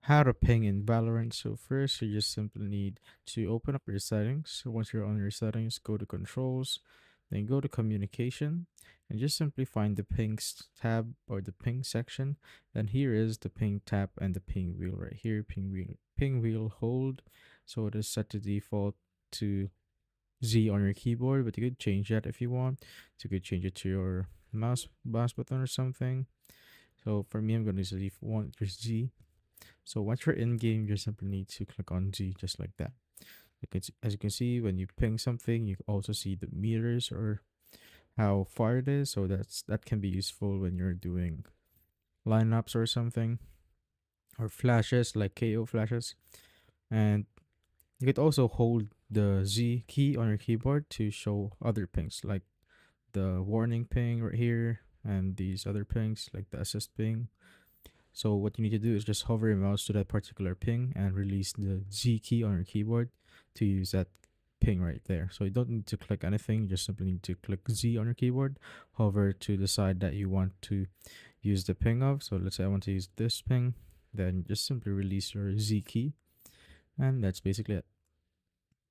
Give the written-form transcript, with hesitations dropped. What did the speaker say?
How to ping in Valorant. So first, you just simply need to open up your settings. So once you're on your settings, go to controls, then go to communication, and just simply find the pings tab or the ping section. Then here is the ping tab and the ping wheel right here. Ping wheel hold. So it is set to default to Z on your keyboard, but you could change that if you want. So you could change it to your mouse button or something. So for me, I'm going to leave one for Z. So once you're in game, you simply need to click on Z just like that. As you can see, when you ping something, you also see the meters or how far it is. So that can be useful when you're doing lineups or something, or flashes like KO flashes. And you could also hold the Z key on your keyboard to show other pings, like the warning ping right here, and these other pings like the assist ping. So what you need to do is just hover your mouse to that particular ping and release the Z key on your keyboard to use that ping right there. So you don't need to click anything, you just simply need to click Z on your keyboard, hover to the side that you want to use the ping of. So let's say I want to use this ping, then just simply release your Z key, and that's basically it.